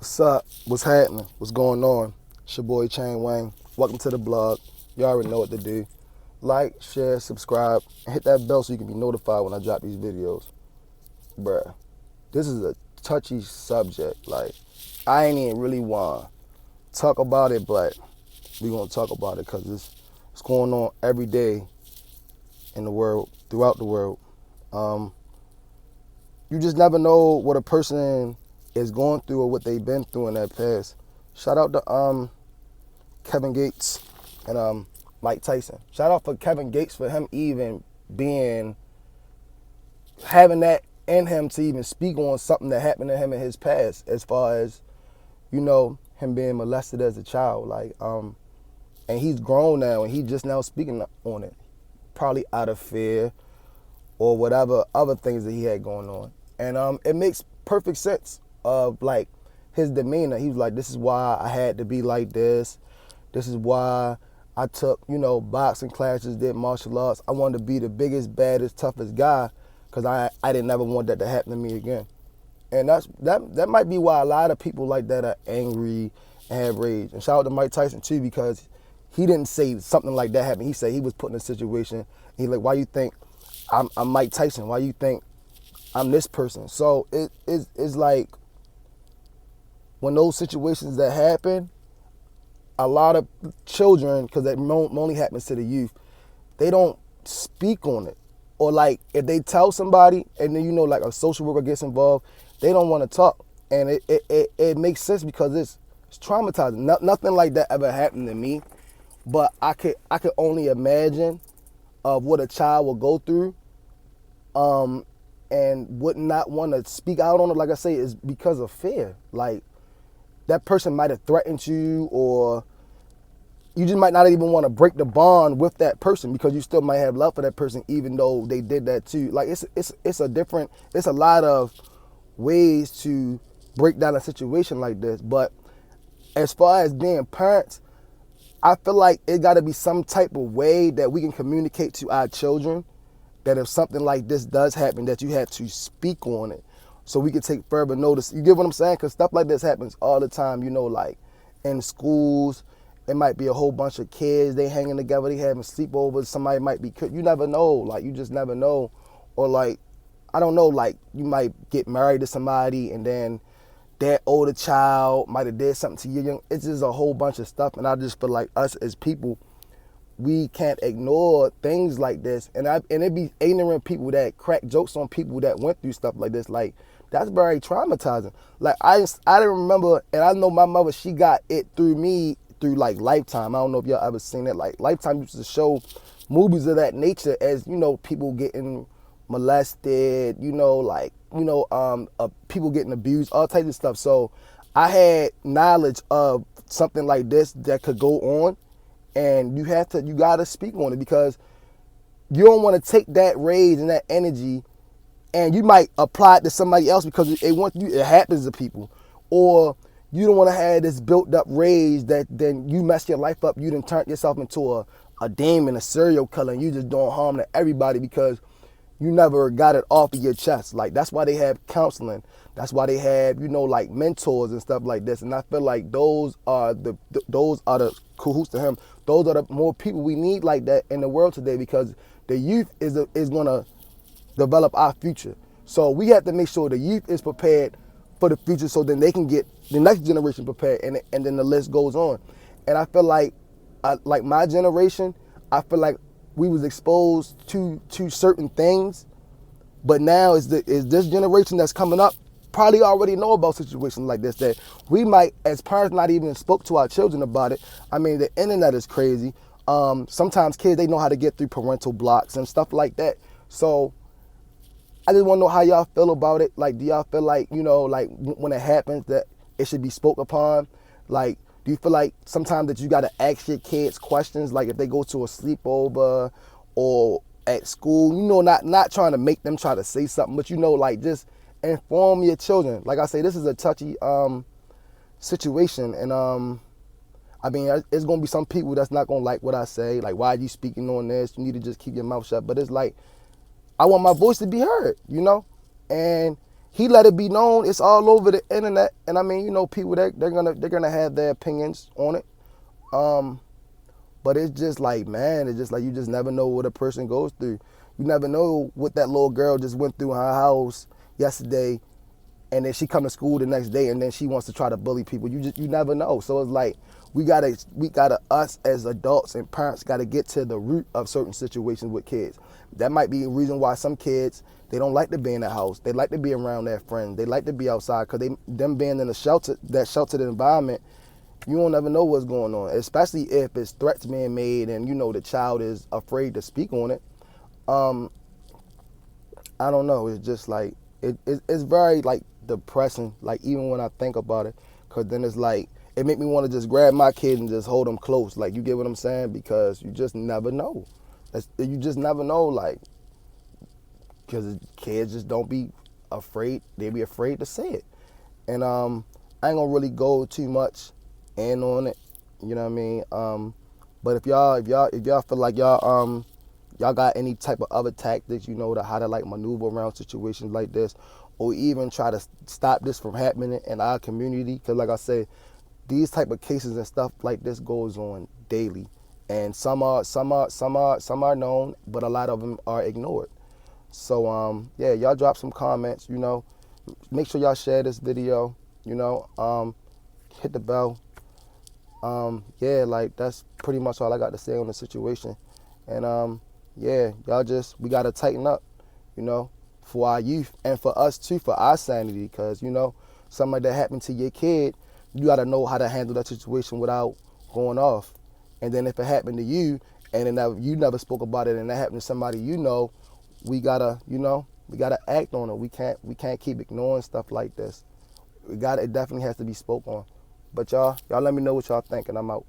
What's up? What's happening? What's going on? It's your boy Chain Wayne. Welcome to the blog. You already know what to do. Like, share, subscribe, and hit that bell so you can be notified when I drop these videos. Bruh, this is a touchy subject. Like, I ain't even really want to talk about it, but we gonna talk about it because it's going on every day in the world, throughout the world. Um, you just never know what a person is going through or what they've been through in their past. Shout out to Kevin Gates and Mike Tyson. Shout out for Kevin Gates for him even having that in him to even speak on something that happened to him in his past, as far as him being molested as a child. And he's grown now and he's just now speaking on it, probably out of fear or whatever other things that he had going on. And it makes perfect sense of like his demeanor. He was like, this is why I had to be like this. This is why I took, boxing classes, did martial arts. I wanted to be the biggest, baddest, toughest guy because I didn't ever want that to happen to me again. And that might be why a lot of people like that are angry and have rage. And shout out to Mike Tyson too, because he didn't say something like that happened. He said he was put in a situation. He's like, why you think I'm Mike Tyson? Why you think I'm this person? So it's like when those situations that happen, a lot of children, because that only happens to the youth, they don't speak on it. Or like if they tell somebody and then like a social worker gets involved, they don't want to talk. And it makes sense because it's traumatizing. Nothing like that ever happened to me, but I could only imagine of what a child will go through, and would not want to speak out on it. Like I say, is because of fear. Like that person might have threatened you, or you just might not even want to break the bond with that person because you still might have love for that person, even though they did that too. Like it's a lot of ways to break down a situation like this. But as far as being parents, I feel like it got to be some type of way that we can communicate to our children that if something like this does happen, that you have to speak on it so we can take further notice. You get what I'm saying? Because stuff like this happens all the time, like in schools. It might be a whole bunch of kids, they hanging together, they having sleepovers, somebody might be cooked. You never know, like you just never know. Or like, I don't know, like you might get married to somebody and then that older child might have did something to you young. It's just a whole bunch of stuff. And I just feel like us as people, we can't ignore things like this. And it be ignorant people that crack jokes on people that went through stuff like this. Like, that's very traumatizing. Like, I didn't remember, and I know my mother, she got it through me through like Lifetime. I don't know if y'all ever seen it. Like, Lifetime used to show movies of that nature as, people getting molested, people getting abused, all types of stuff. So I had knowledge of something like this that could go on. And you gotta speak on it because you don't want to take that rage and that energy and you might apply it to somebody else because it happens to people. Or you don't want to have this built up rage that then you mess your life up. You done turn yourself into a demon, a serial killer, and you just doing harm to everybody because you never got it off of your chest. Like, that's why they have counseling. That's why they have, like mentors and stuff like this. And I feel like those are the cahoots to him. Those are the more people we need like that in the world today because the youth is going to develop our future. So we have to make sure the youth is prepared for the future so then they can get the next generation prepared, and then the list goes on. And I feel like my generation, I feel like we was exposed to certain things, but now is this generation that's coming up probably already know about situations like this that we might, as parents, not even spoke to our children about it. I mean, the internet is crazy. Sometimes kids, they know how to get through parental blocks and stuff like that. So I just want to know how y'all feel about it. Like, do y'all feel like, like when it happens that it should be spoke upon? Like, do you feel like sometimes that you got to ask your kids questions, like if they go to a sleepover or at school, not trying to make them try to say something, but like just inform your children. Like I say, this is a touchy situation, and I mean, it's gonna be some people that's not gonna like what I say. Like, why are you speaking on this? You need to just keep your mouth shut. But it's like, I want my voice to be heard, and he let it be known. It's all over the internet, and I mean, you know, people that they're gonna have their opinions on it. Um, but it's just like, man, it's just like you just never know what a person goes through. You never know what that little girl just went through in her house yesterday, and then she come to school the next day, and then she wants to try to bully people. You never know. So it's like we gotta us as adults and parents gotta get to the root of certain situations with kids. That might be a reason why some kids, they don't like to be in the house. They like to be around their friends. They like to be outside because them being in that sheltered environment, you don't ever know what's going on, especially if it's threats being made and you know the child is afraid to speak on it. Um, I don't know. It's just like it's very like depressing. Like even when I think about it, because then it's like it make me want to just grab my kid and just hold them close. Like you get what I'm saying? Because you just never know. You just never know. Like because kids just don't be afraid. They be afraid to say it. And I ain't gonna really go too much in on it. You know what I mean? But if y'all feel like y'all got any type of other tactics, you know, to how to like maneuver around situations like this, or even try to stop this from happening in our community, because like I said, these type of cases and stuff like this goes on daily, and some are known, but a lot of them are ignored. So yeah, y'all drop some comments, you know, make sure y'all share this video, you know, hit the bell. Yeah, like that's pretty much all I got to say on the situation. And yeah, we gotta tighten up, you know, for our youth and for us too, for our sanity, because you know, something like that happened to your kid, you gotta know how to handle that situation without going off. And then if it happened to you, and then you never spoke about it, and that happened to somebody you know, we gotta act on it. We can't keep ignoring stuff like this. It definitely has to be spoke on. But y'all let me know what y'all think, and I'm out.